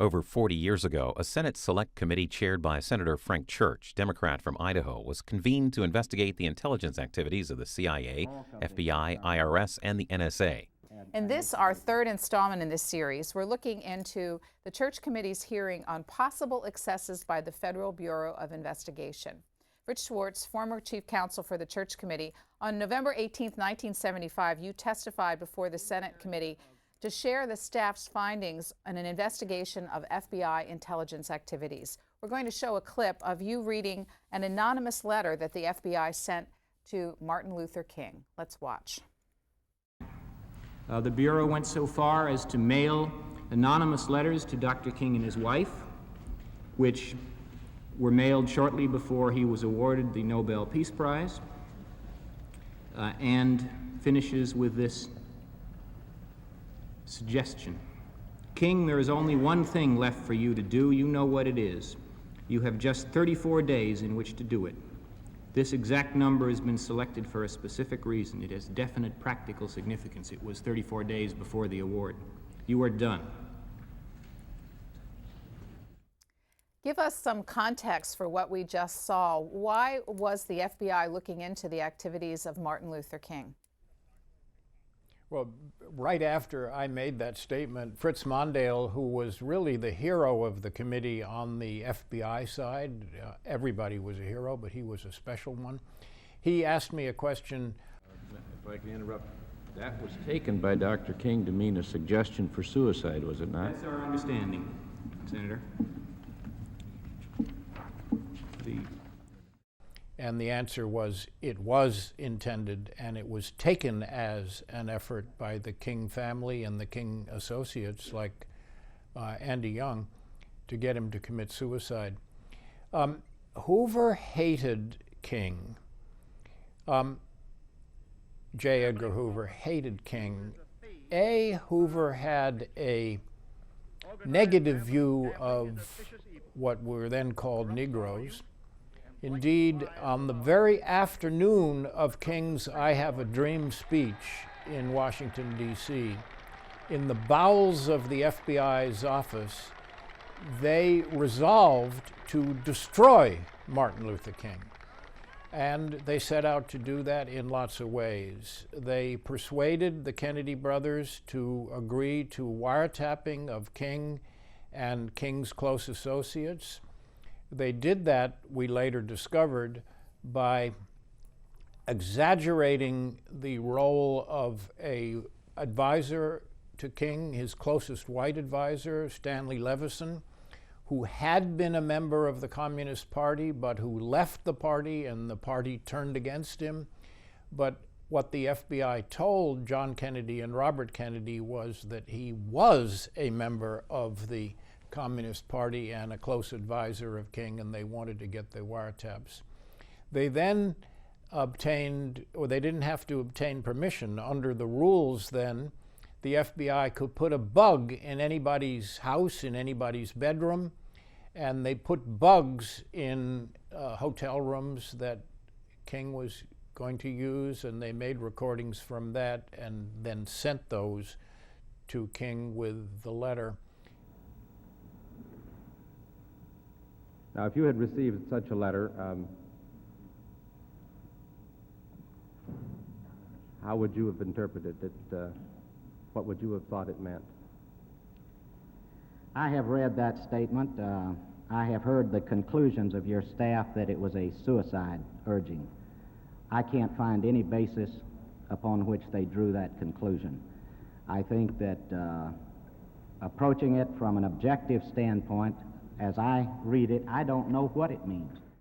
Over 40 years ago, a Senate Select Committee chaired by Senator Frank Church, Democrat from Idaho, was convened to investigate the intelligence activities of the CIA, FBI, IRS, and the NSA. In this, our third installment in this series, we're looking into the Church Committee's hearing on possible excesses by the Federal Bureau of Investigation. Rich Schwartz, former chief counsel for the Church Committee, on November 18, 1975, you testified before the Senate Committee to share the staff's findings on an investigation of FBI intelligence activities. We're going to show a clip of you reading an anonymous letter that the FBI sent to Martin Luther King. Let's watch. The Bureau went so far as to mail anonymous letters to Dr. King and his wife, which were mailed shortly before he was awarded the Nobel Peace Prize, and finishes with this suggestion. King, there is only one thing left for you to do. You know what it is. You have just 34 days in which to do it. This exact number has been selected for a specific reason. It has definite practical significance. It was 34 days before the award. You are done. Give us some context for what we just saw. Why was the FBI looking into the activities of Martin Luther King? Well, right after I made that statement, Fritz Mondale, who was really the hero of the committee on the FBI side, everybody was a hero, but he was a special one, he asked me a question. If I can interrupt, that was taken by Dr. King to mean a suggestion for suicide, was it not? That's our understanding, Senator. And the answer was, it was intended, and it was taken as an effort by the King family and the King associates like Andy Young to get him to commit suicide. Hoover hated King. J. Edgar Hoover hated King. Hoover had a negative view of what were then called Negroes. Indeed, on the very afternoon of King's I Have a Dream speech in Washington, D.C., in the bowels of the FBI's office, they resolved to destroy Martin Luther King. And they set out to do that in lots of ways. They persuaded the Kennedy brothers to agree to wiretapping of King and King's close associates. They did that, we later discovered, by exaggerating the role of an advisor to King, his closest white advisor, Stanley Levison, who had been a member of the Communist Party, but who left the party and the party turned against him. But what the FBI told John Kennedy and Robert Kennedy was that he was a member of the Communist Party and a close advisor of King, and they wanted to get the wiretaps. They then obtained, or they didn't have to obtain permission. Under the rules then, the FBI could put a bug in anybody's house, in anybody's bedroom, and they put bugs in hotel rooms that King was going to use, and they made recordings from that and then sent those to King with the letter. Now, if you had received such a letter, how would you have interpreted it? What would you have thought it meant? I have read that statement. I have heard the conclusions of your staff that it was a suicide urging. I can't find any basis upon which they drew that conclusion. I think that approaching it from an objective standpoint, as I read it, I don't know what it means.